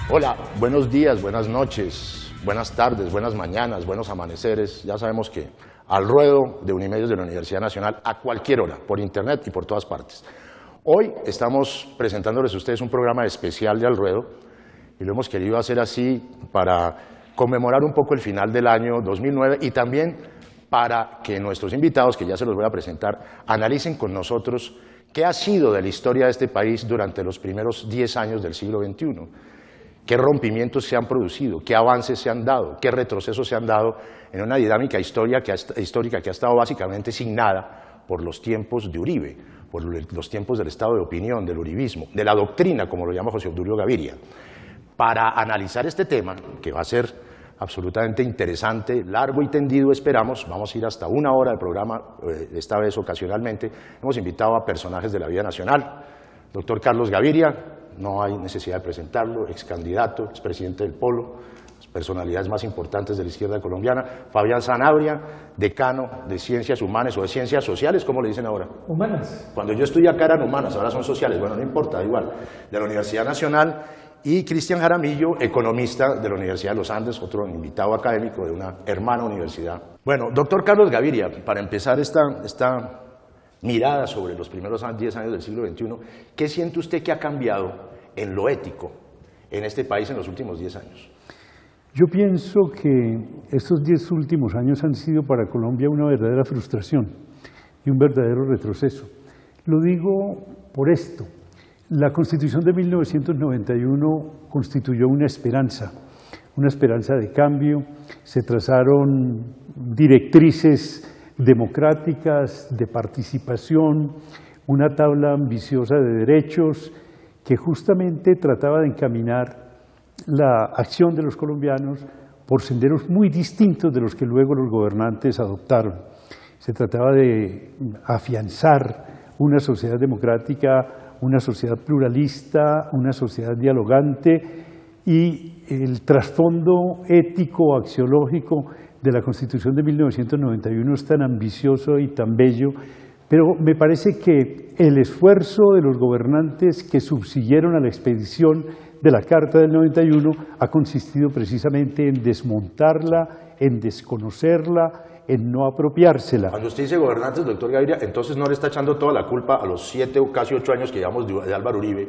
Hola, buenos días, buenas noches, buenas tardes, buenas mañanas, buenos amaneceres. Ya sabemos que al ruedo de Unimedios de la Universidad Nacional a cualquier hora, por internet y por todas partes. Hoy estamos presentándoles a ustedes un programa especial de Al Ruedo y lo hemos querido hacer así para conmemorar un poco el final del año 2009 y también para que nuestros invitados, que ya se los voy a presentar, analicen con nosotros qué ha sido de la historia de este país durante los primeros 10 años del siglo XXI. ¿Qué rompimientos se han producido? ¿Qué avances se han dado? ¿Qué retrocesos se han dado en una dinámica histórica que ha estado básicamente signada por los tiempos de Uribe, por los tiempos del estado de opinión, del uribismo, de la doctrina, como lo llama José Obdulio Gaviria? Para analizar este tema, que va a ser absolutamente interesante, largo y tendido, esperamos, vamos a ir hasta 1 hora del programa, esta vez ocasionalmente, hemos invitado a personajes de la vida nacional, doctor Carlos Gaviria, no hay necesidad de presentarlo, ex candidato, expresidente del Polo, personalidades más importantes de la izquierda colombiana, Fabián Zanabria, decano de Ciencias Humanas o de Ciencias Sociales, ¿cómo le dicen ahora? Humanas. Cuando yo estudié acá eran humanas, ahora son sociales, bueno, no importa, igual, de la Universidad Nacional, y Cristian Jaramillo, economista de la Universidad de los Andes, otro invitado académico de una hermana universidad. Bueno, doctor Carlos Gaviria, para empezar esta mirada sobre los primeros 10 años del siglo XXI, ¿qué siente usted que ha cambiado en lo ético en este país en los últimos 10 años? Yo pienso que estos 10 últimos años han sido para Colombia una verdadera frustración y un verdadero retroceso. Lo digo por esto. La Constitución de 1991 constituyó una esperanza de cambio, se trazaron directrices democráticas, de participación, una tabla ambiciosa de derechos que justamente trataba de encaminar la acción de los colombianos por senderos muy distintos de los que luego los gobernantes adoptaron. Se trataba de afianzar una sociedad democrática, una sociedad pluralista, una sociedad dialogante, y el trasfondo ético, axiológico de la Constitución de 1991 es tan ambicioso y tan bello, pero me parece que el esfuerzo de los gobernantes que subsiguieron a la expedición de la Carta del 91 ha consistido precisamente en desmontarla, en desconocerla, en no apropiársela. Cuando usted dice gobernantes, doctor Gaviria, entonces no le está echando toda la culpa a los 7 o casi 8 años que llevamos de Álvaro Uribe,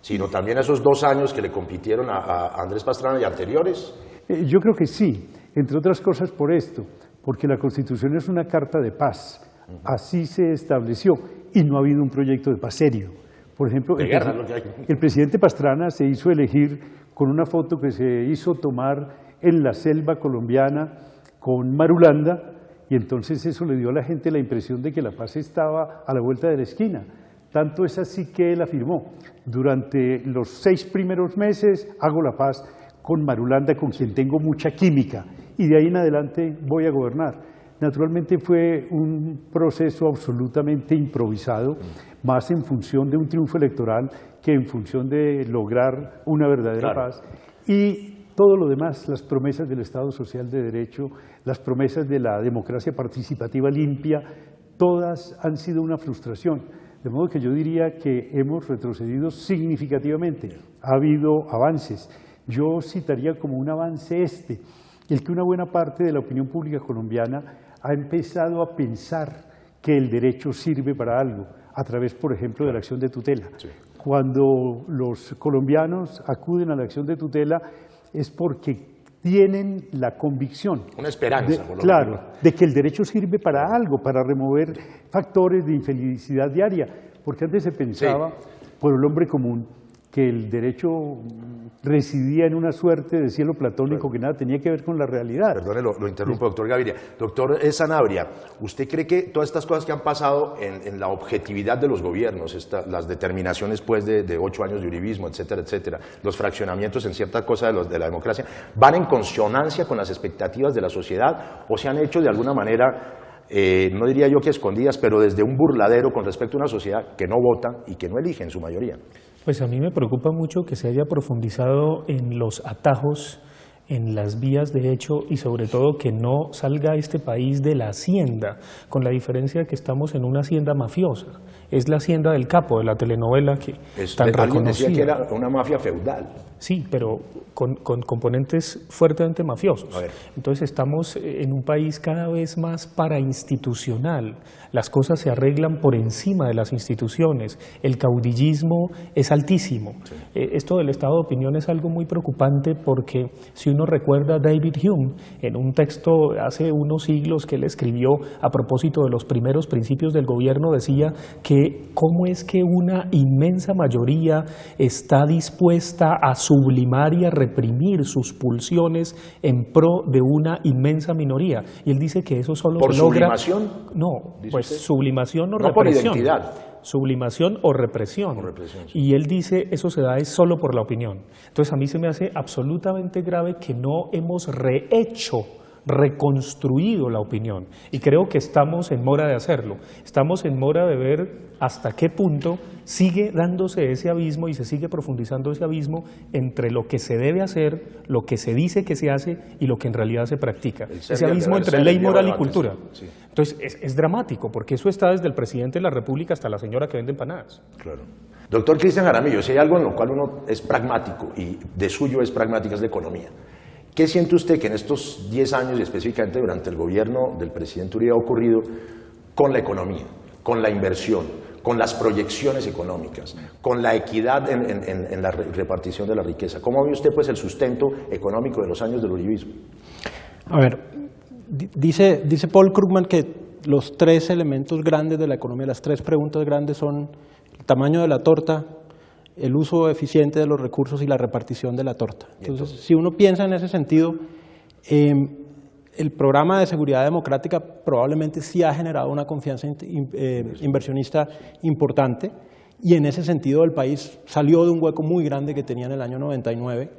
sino también a esos 2 años que le compitieron a Andrés Pastrana y anteriores. Yo creo que sí, entre otras cosas por esto, porque la Constitución es una carta de paz, así se estableció, y no ha habido un proyecto de paz serio. Por ejemplo, el presidente Pastrana se hizo elegir con una foto que se hizo tomar en la selva colombiana con Marulanda, y entonces eso le dio a la gente la impresión de que la paz estaba a la vuelta de la esquina. Tanto es así que él afirmó: durante los 6 primeros meses hago la paz con Marulanda, con quien tengo mucha química, y de ahí en adelante voy a gobernar. Naturalmente fue un proceso absolutamente improvisado, más en función de un triunfo electoral que en función de lograr una verdadera paz. Y todo lo demás, las promesas del Estado Social de Derecho, las promesas de la democracia participativa limpia, todas han sido una frustración. De modo que yo diría que hemos retrocedido significativamente. Ha habido avances. Yo citaría como un avance el que una buena parte de la opinión pública colombiana ha empezado a pensar que el derecho sirve para algo, a través, por ejemplo, de la acción de tutela. Sí. Cuando los colombianos acuden a la acción de tutela es porque tienen la convicción, una esperanza, de que el derecho sirve para algo, para remover factores de infelicidad diaria, porque antes se pensaba, por el hombre común, que el derecho residía en una suerte de cielo platónico que nada tenía que ver con la realidad. Perdone, lo interrumpo, doctor Gaviria. Doctor Zanabria, ¿usted cree que todas estas cosas que han pasado en la objetividad de los gobiernos, las determinaciones pues, de 8 años de uribismo, etcétera, etcétera, los fraccionamientos en cierta cosa de la democracia, van en consonancia con las expectativas de la sociedad o se han hecho de alguna manera, no diría yo que escondidas, pero desde un burladero con respecto a una sociedad que no vota y que no elige en su mayoría? Pues a mí me preocupa mucho que se haya profundizado en los atajos en las vías de hecho y sobre todo que no salga este país de la hacienda, con la diferencia de que estamos en una hacienda mafiosa. Es la hacienda del capo de la telenovela que tan reconocida. Decía que era una mafia feudal. Sí, pero con componentes fuertemente mafiosos. Entonces estamos en un país cada vez más parainstitucional. Las cosas se arreglan por encima de las instituciones. El caudillismo es altísimo. Sí. Esto del estado de opinión es algo muy preocupante porque si uno recuerda a David Hume en un texto hace unos siglos que él escribió a propósito de los primeros principios del gobierno, decía que cómo es que una inmensa mayoría está dispuesta a sublimar y a reprimir sus pulsiones en pro de una inmensa minoría. Y él dice que eso solo ¿por se logra... sublimación? No, pues usted? Sublimación o no represión. Por identidad. Sublimación o represión. Sí. Y él dice, eso se da es solo por la opinión. Entonces a mí se me hace absolutamente grave que no hemos reconstruido la opinión. Y creo que estamos en mora de hacerlo. Estamos en mora de ver hasta qué punto sigue dándose ese abismo y se sigue profundizando ese abismo entre lo que se debe hacer, lo que se dice que se hace y lo que en realidad se practica. Ese abismo entre ley, moral y cultura. Sí. Entonces es dramático porque eso está desde el presidente de la República hasta la señora que vende empanadas. Claro. Doctor Cristian Jaramillo, si hay algo en lo cual uno es pragmático y de suyo es pragmática es la economía. ¿Qué siente usted que en estos 10 años y específicamente durante el gobierno del presidente Uribe ha ocurrido con la economía, con la inversión, con las proyecciones económicas, con la equidad en la repartición de la riqueza? ¿Cómo ve usted pues el sustento económico de los años del uribismo? A ver, dice Paul Krugman que los 3 elementos grandes de la economía, las 3 preguntas grandes son el tamaño de la torta, el uso eficiente de los recursos y la repartición de la torta. Entonces, si uno piensa en ese sentido, el programa de seguridad democrática probablemente sí ha generado una confianza inversionista importante y en ese sentido el país salió de un hueco muy grande que tenía en el año 99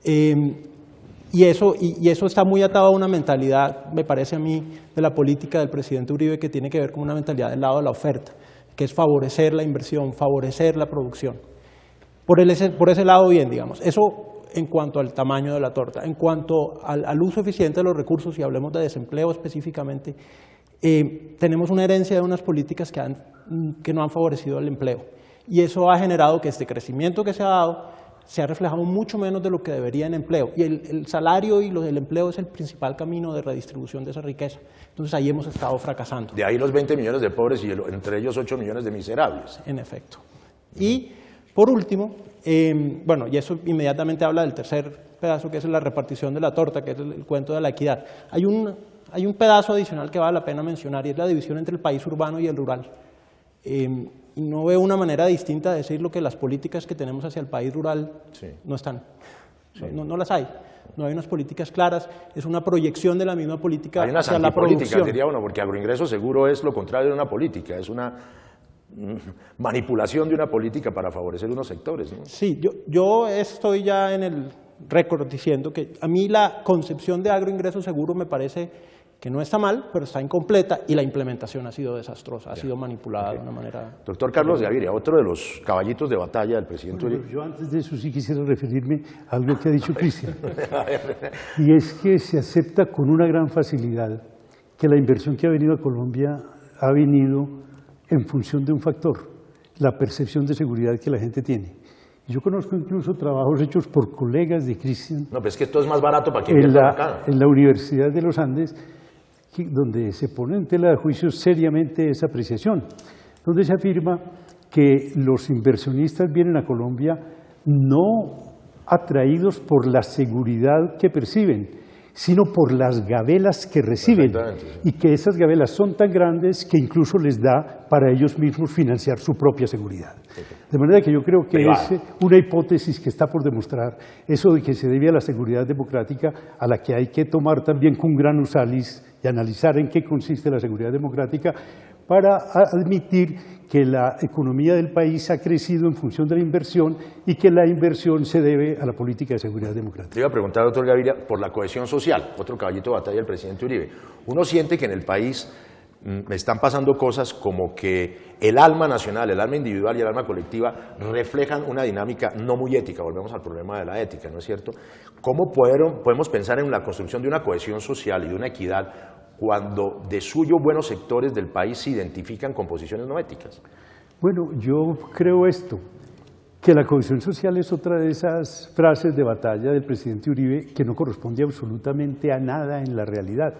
y eso está muy atado a una mentalidad, me parece a mí, de la política del presidente Uribe que tiene que ver con una mentalidad del lado de la oferta, que es favorecer la inversión, favorecer la producción. Por ese lado bien, digamos. Eso en cuanto al tamaño de la torta. En cuanto al uso eficiente de los recursos, y hablemos de desempleo específicamente, tenemos una herencia de unas políticas que no han favorecido el empleo. Y eso ha generado que este crecimiento que se ha dado se ha reflejado mucho menos de lo que debería en empleo. Y el salario y el empleo es el principal camino de redistribución de esa riqueza. Entonces ahí hemos estado fracasando. De ahí los 20 millones de pobres y entre ellos 8 millones de miserables. En efecto. Y por último, bueno, y eso inmediatamente habla del tercer pedazo, que es la repartición de la torta, que es el cuento de la equidad. Hay un pedazo adicional que vale la pena mencionar y es la división entre el país urbano y el rural. No veo una manera distinta de decirlo que las políticas que tenemos hacia el país rural no están, no las hay. No hay unas políticas claras, es una proyección de la misma política hacia la producción. Diría uno, porque agroingreso seguro es lo contrario de una política, es una manipulación de una política para favorecer unos sectores, ¿no? Sí, yo estoy ya en el récord diciendo que a mí la concepción de agroingreso seguro me parece que no está mal, pero está incompleta y la implementación ha sido desastrosa, ha sido manipulada de una manera... Doctor Carlos Gaviria, otro de los caballitos de batalla del presidente Uribe. Yo antes de eso sí quisiera referirme a algo que ha dicho Cristian, y es que se acepta con una gran facilidad que la inversión que ha venido a Colombia ha venido en función de un factor, la percepción de seguridad que la gente tiene. Y yo conozco incluso trabajos hechos por colegas de Cristian. No, pero es que esto es más barato para quien viene acá. En la Universidad de los Andes, donde se pone en tela de juicio seriamente esa apreciación, donde se afirma que los inversionistas vienen a Colombia no atraídos por la seguridad que perciben, sino por las gabelas que reciben, y que esas gabelas son tan grandes que incluso les da para ellos mismos financiar su propia seguridad. De manera que yo creo que es una hipótesis que está por demostrar eso de que se debe a la seguridad democrática, a la que hay que tomar también con granus salis y analizar en qué consiste la seguridad democrática, para admitir que la economía del país ha crecido en función de la inversión y que la inversión se debe a la política de seguridad democrática. Le iba a preguntar, doctor Gaviria, por la cohesión social, otro caballito de batalla del presidente Uribe. Uno siente que en el país me están pasando cosas como que el alma nacional, el alma individual y el alma colectiva reflejan una dinámica no muy ética. Volvemos al problema de la ética, ¿no es cierto? ¿Cómo podemos pensar en la construcción de una cohesión social y de una equidad cuando de suyo buenos sectores del país se identifican con posiciones no éticas? Bueno, yo creo esto, que la cohesión social es otra de esas frases de batalla del presidente Uribe que no corresponde absolutamente a nada en la realidad.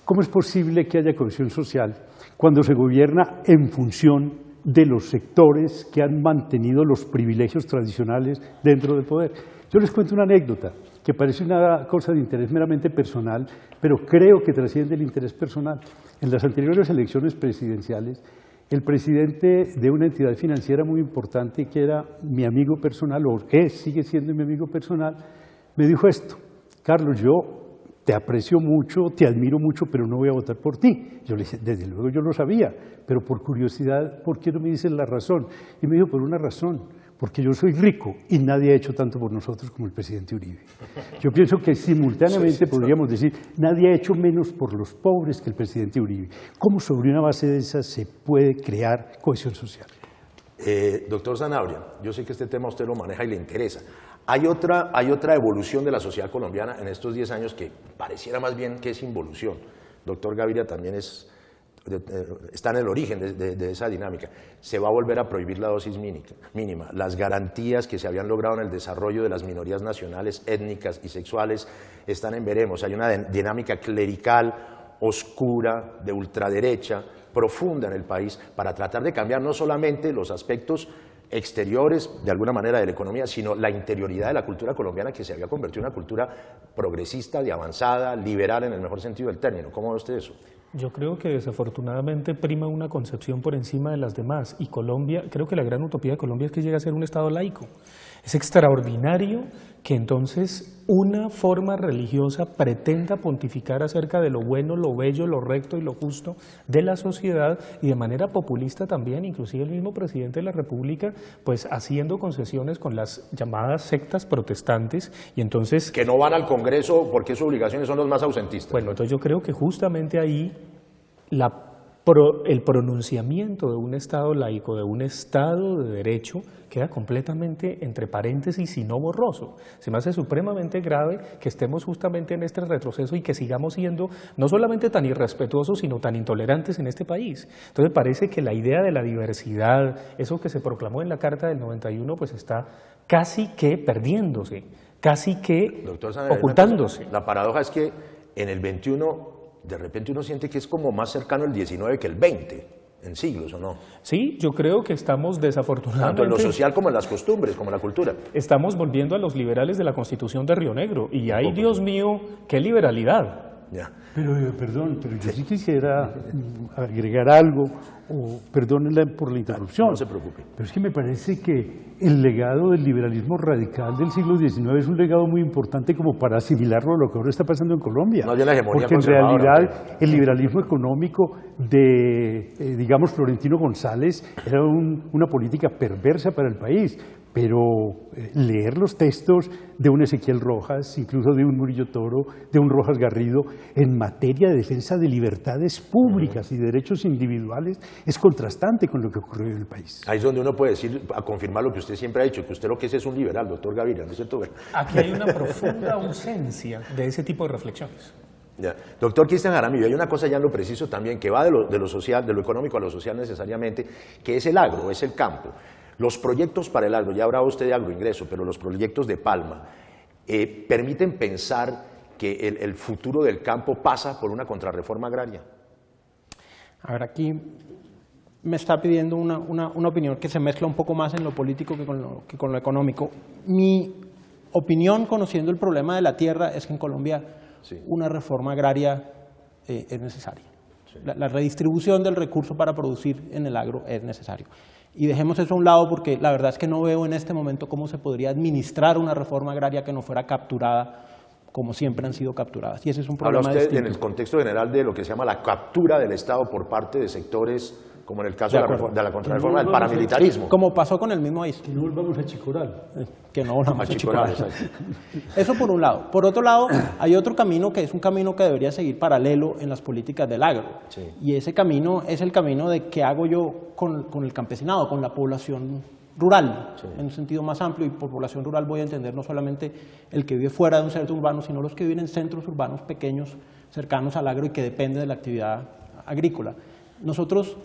¿Cómo es posible que haya cohesión social cuando se gobierna en función de los sectores que han mantenido los privilegios tradicionales dentro del poder? Yo les cuento una anécdota que parece una cosa de interés meramente personal, pero creo que trasciende el interés personal. En las anteriores elecciones presidenciales, el presidente de una entidad financiera muy importante, que era mi amigo personal, o sigue siendo mi amigo personal, me dijo esto: Carlos, yo te aprecio mucho, te admiro mucho, pero no voy a votar por ti. Yo le dije, desde luego yo lo sabía, pero por curiosidad, ¿por qué no me dices la razón? Y me dijo, por una razón, porque yo soy rico y nadie ha hecho tanto por nosotros como el presidente Uribe. Yo pienso que simultáneamente podríamos decir, nadie ha hecho menos por los pobres que el presidente Uribe. ¿Cómo sobre una base de esas se puede crear cohesión social? Doctor Zanabria, yo sé que este tema usted lo maneja y le interesa. Hay otra evolución de la sociedad colombiana en estos 10 años que pareciera más bien que es involución. Doctor Gaviria también está en el origen de esa dinámica. Se va a volver a prohibir la dosis mínima. Las garantías que se habían logrado en el desarrollo de las minorías nacionales, étnicas y sexuales están en veremos. Hay una dinámica clerical, oscura, de ultraderecha, profunda en el país, para tratar de cambiar no solamente los aspectos exteriores, de alguna manera, de la economía, sino la interioridad de la cultura colombiana, que se había convertido en una cultura progresista, de avanzada, liberal en el mejor sentido del término. ¿Cómo ve usted eso? Yo creo que desafortunadamente prima una concepción por encima de las demás, y Colombia, creo que la gran utopía de Colombia es que llegue a ser un Estado laico. Es extraordinario que entonces una forma religiosa pretenda pontificar acerca de lo bueno, lo bello, lo recto y lo justo de la sociedad, y de manera populista también, inclusive el mismo presidente de la República, pues haciendo concesiones con las llamadas sectas protestantes, y entonces… Que no van al Congreso porque sus obligaciones son los más ausentistas. Bueno, entonces yo creo que justamente ahí el pronunciamiento de un Estado laico, de un Estado de derecho, queda completamente entre paréntesis y no borroso. Se me hace supremamente grave que estemos justamente en este retroceso y que sigamos siendo no solamente tan irrespetuosos, sino tan intolerantes en este país. Entonces parece que la idea de la diversidad, eso que se proclamó en la Carta del 91, pues está casi que perdiéndose, casi que ocultándose. La paradoja es que en el 21 de repente uno siente que es como más cercano el 19 que el 20 en siglos, ¿o no? Sí, yo creo que estamos desafortunadamente… Tanto en lo social como en las costumbres, como en la cultura. Estamos volviendo a los liberales de la Constitución de Río Negro, y ay, Dios mío, qué liberalidad. Ya. Pero yo sí quisiera agregar algo, o perdónenle por la interrupción. No se preocupe. Pero es que me parece que el legado del liberalismo radical del siglo XIX es un legado muy importante como para asimilarlo a lo que ahora está pasando en Colombia. No, la hegemonía porque en realidad el liberalismo económico de, digamos, Florentino González era una política perversa para el país. Pero leer los textos de un Ezequiel Rojas, incluso de un Murillo Toro, de un Rojas Garrido, en materia de defensa de libertades públicas y derechos individuales, es contrastante con lo que ocurrió en el país. Ahí es donde uno puede decir, a confirmar lo que usted siempre ha dicho, que usted lo que es un liberal, doctor Gaviria, ¿no es cierto? Aquí hay una profunda ausencia de ese tipo de reflexiones. Ya. Doctor Cristian Jaramillo, hay una cosa ya en lo preciso también, que va de lo social, de lo económico a lo social necesariamente, que es el agro, es el campo. Los proyectos para el agro, ya hablaba usted de agroingreso, pero los proyectos de Palma permiten pensar que el futuro del campo pasa por una contrarreforma agraria. A ver, aquí me está pidiendo una opinión que se mezcla un poco más en lo político que con lo económico. Mi opinión, conociendo el problema de la tierra, es que en Colombia una reforma agraria es necesaria. Sí. La redistribución del recurso para producir en el agro es necesario. Y dejemos eso a un lado, porque la verdad es que no veo en este momento cómo se podría administrar una reforma agraria que no fuera capturada como siempre han sido capturadas. Y ese es un problema distinto. Habla usted distinto. en el contexto general de lo que se llama la captura del Estado por parte de sectores como en el caso de la contrarreforma del paramilitarismo. Como pasó con el mismo ISO. Que no volvamos a Chicoral. Que no volvamos a Chicoral. Exacto. Eso por un lado. Por otro lado, hay otro camino que es un camino que debería seguir paralelo en las políticas del agro. Sí. Y ese camino es el camino de qué hago yo con el campesinado, con la población rural, Sí. en un sentido más amplio, y por población rural voy a entender no solamente el que vive fuera de un centro urbano, sino los que viven en centros urbanos pequeños, cercanos al agro y que dependen de la actividad agrícola. Nosotros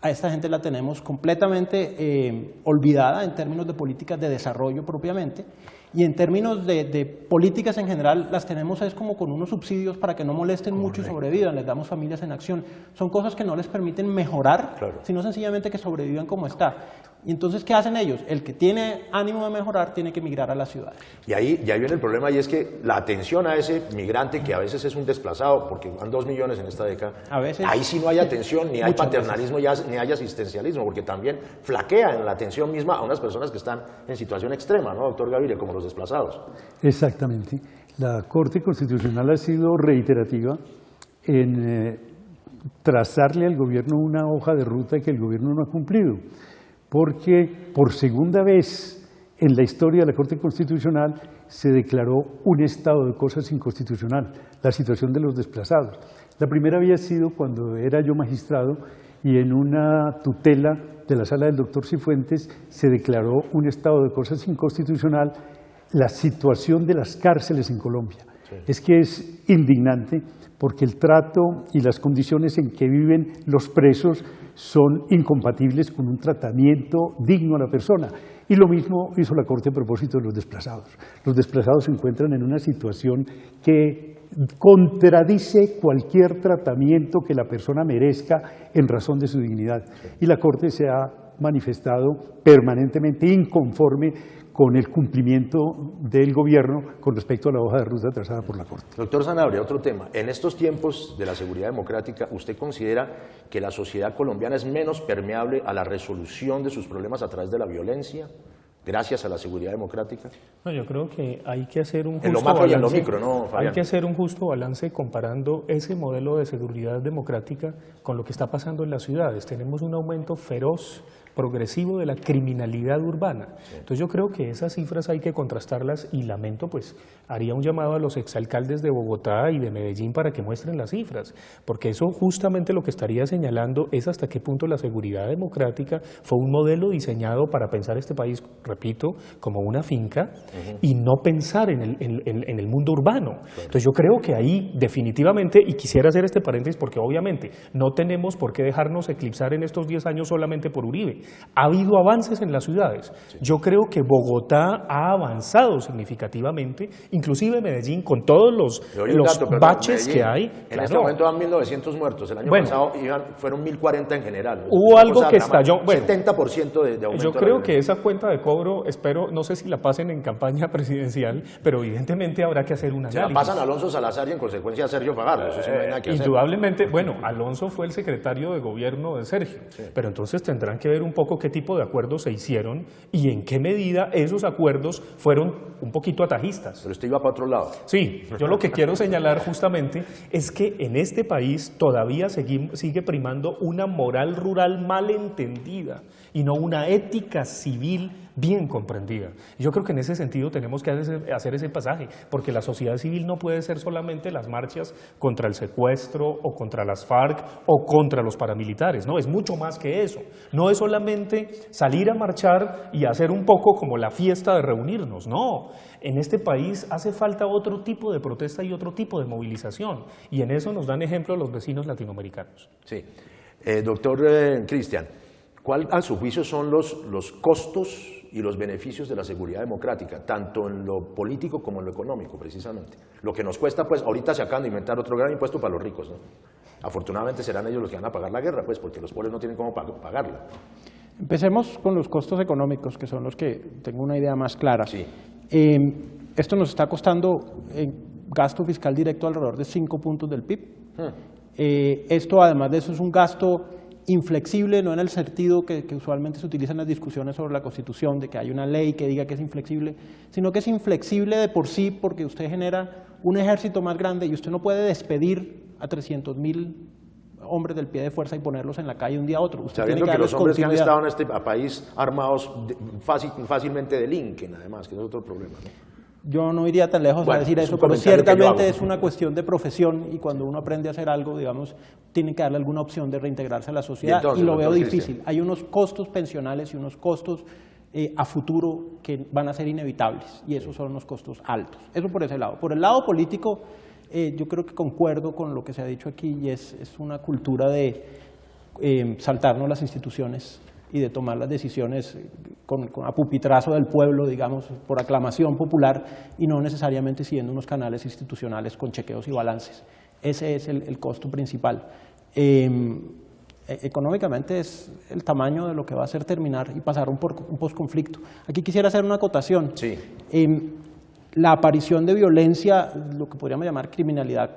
a esta gente la tenemos completamente olvidada en términos de políticas de desarrollo propiamente, y en términos de políticas en general las tenemos es como con unos subsidios para que no molesten mucho y sobrevivan, les damos familias en acción. Son cosas que no les permiten mejorar, sino sencillamente que sobrevivan como está. Y entonces, ¿qué hacen ellos? El que tiene ánimo de mejorar tiene que migrar a las ciudades. Y ahí viene el problema, y es que la atención a ese migrante, que a veces es un desplazado, porque van 2 millones en esta década, A veces, ahí sí no hay atención, ni hay paternalismo, ni hay asistencialismo, porque también flaquea en la atención misma a unas personas que están en situación extrema, ¿no, doctor Gaviria? Como los desplazados. Exactamente. La Corte Constitucional ha sido reiterativa en trazarle al gobierno una hoja de ruta que el gobierno no ha cumplido, porque por segunda vez en la historia de la Corte Constitucional se declaró un estado de cosas inconstitucional, la situación de los desplazados. La primera había sido cuando era yo magistrado y en una tutela de la sala del doctor Cifuentes se declaró un estado de cosas inconstitucional la situación de las cárceles en Colombia. Sí. Es que es indignante porque el trato y las condiciones en que viven los presos son incompatibles con un tratamiento digno a la persona. Y lo mismo hizo la Corte a propósito de los desplazados. Los desplazados se encuentran en una situación que contradice cualquier tratamiento que la persona merezca en razón de su dignidad. Y la Corte se ha manifestado permanentemente inconforme con el cumplimiento del gobierno con respecto a la hoja de ruta trazada por la Corte. Doctor Sanabria, otro tema. En estos tiempos de la seguridad democrática, ¿usted considera que la sociedad colombiana es menos permeable a la resolución de sus problemas a través de la violencia, gracias a la seguridad democrática? No, yo creo que hay que hacer un justo en lo macro balance, y en lo micro, ¿no, Fabián? Hay que hacer un justo balance comparando ese modelo de seguridad democrática con lo que está pasando en las ciudades. Tenemos un aumento feroz, progresivo de la criminalidad urbana. Sí. Entonces yo creo que esas cifras hay que contrastarlas y lamento, pues haría un llamado a los exalcaldes de Bogotá y de Medellín para que muestren las cifras, porque eso justamente lo que estaría señalando es hasta qué punto la seguridad democrática fue un modelo diseñado para pensar este país, repito, como una finca y no pensar en el mundo urbano. Entonces yo creo que ahí definitivamente, y quisiera hacer este paréntesis porque obviamente no tenemos por qué dejarnos eclipsar en estos 10 años solamente por Uribe. Ha habido avances en las ciudades. Yo creo que Bogotá ha avanzado significativamente, inclusive Medellín, con todos los baches Medellín, que hay. En este momento van 1.900 muertos. El año pasado fueron 1.040 en general. Hubo algo que estalló. 70% de aumento. Yo creo que esa cuenta de cobro, espero, no sé si la pasen en campaña presidencial, pero evidentemente habrá que hacer un análisis. Se la pasan a Alonso Salazar y en consecuencia a Sergio Fajardo. Eso sí no hay nada que hacer. Indudablemente, bueno, Alonso fue el secretario de gobierno de Sergio, pero entonces tendrán que ver un poco qué tipo de acuerdos se hicieron y en qué medida esos acuerdos fueron un poquito atajistas. Pero usted iba para otro lado. Sí, yo lo que quiero señalar justamente es que en este país todavía sigue primando una moral rural mal entendida y no una ética civil bien comprendida. Yo creo que en ese sentido tenemos que hacer ese pasaje, porque la sociedad civil no puede ser solamente las marchas contra el secuestro o contra las FARC o contra los paramilitares, no, es mucho más que eso. No es solamente salir a marchar y hacer un poco como la fiesta de reunirnos, no. En este país hace falta otro tipo de protesta y otro tipo de movilización, y en eso nos dan ejemplo los vecinos latinoamericanos. Sí. Doctor Cristian, ¿cuál a su juicio son los costos y los beneficios de la seguridad democrática, tanto en lo político como en lo económico, precisamente? Lo que nos cuesta, pues, ahorita se acaban de inventar otro gran impuesto para los ricos, ¿no? Afortunadamente serán ellos los que van a pagar la guerra, pues, porque los pobres no tienen cómo pagarla. Empecemos con los costos económicos, que son los que tengo una idea más clara. Sí. Esto nos está costando gasto fiscal directo alrededor de 5 puntos del PIB. Esto, además de eso, es un gasto inflexible, no en el sentido que usualmente se utiliza en las discusiones sobre la Constitución, de que hay una ley que diga que es inflexible, sino que es inflexible de por sí porque usted genera un ejército más grande y usted no puede despedir a 300.000 hombres del pie de fuerza y ponerlos en la calle un día a otro. Usted Sabiendo tiene que los hombres que han continuidad. estado en este país armados fácilmente delinquen, además, que es otro problema, ¿no? Yo no iría tan lejos a decir es eso, un pero comentario que yo ciertamente hago. es una cuestión de profesión y cuando uno aprende a hacer algo, digamos, tiene que darle alguna opción de reintegrarse a la sociedad entonces, y lo veo doctor difícil. Cristian. Hay unos costos pensionales y unos costos a futuro que van a ser inevitables y esos son unos costos altos. Eso por ese lado. Por el lado político, yo creo que concuerdo con lo que se ha dicho aquí y es una cultura de saltarnos las instituciones y de tomar las decisiones a pupitrazo del pueblo, digamos, por aclamación popular y no necesariamente siguiendo unos canales institucionales con chequeos y balances. Ese es el costo principal. Económicamente es el tamaño de lo que va a hacer terminar y pasar un posconflicto. Aquí quisiera hacer una acotación. Sí. La aparición de violencia, lo que podríamos llamar criminalidad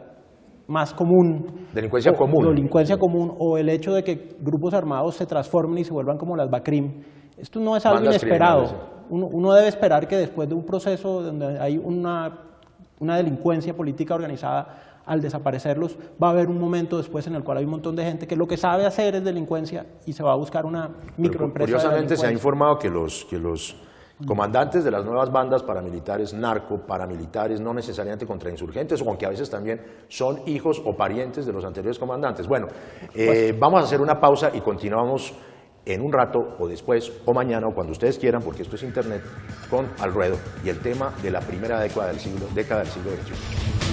más común. Delincuencia común. Delincuencia común, o el hecho de que grupos armados se transformen y se vuelvan como las BACRIM. Esto no es algo Bandas inesperado. criminales, Uno debe esperar que después de un proceso donde hay una delincuencia política organizada, al desaparecerlos, va a haber un momento después en el cual hay un montón de gente que lo que sabe hacer es delincuencia y se va a buscar una microempresa. Curiosamente se ha informado que los comandantes de las nuevas bandas paramilitares, paramilitares, no necesariamente contrainsurgentes, aunque a veces también son hijos o parientes de los anteriores comandantes. Bueno, vamos a hacer una pausa y continuamos en un rato, o después, o mañana, o cuando ustedes quieran, porque esto es internet, con Al Ruedo y el tema de la primera década del siglo XXI.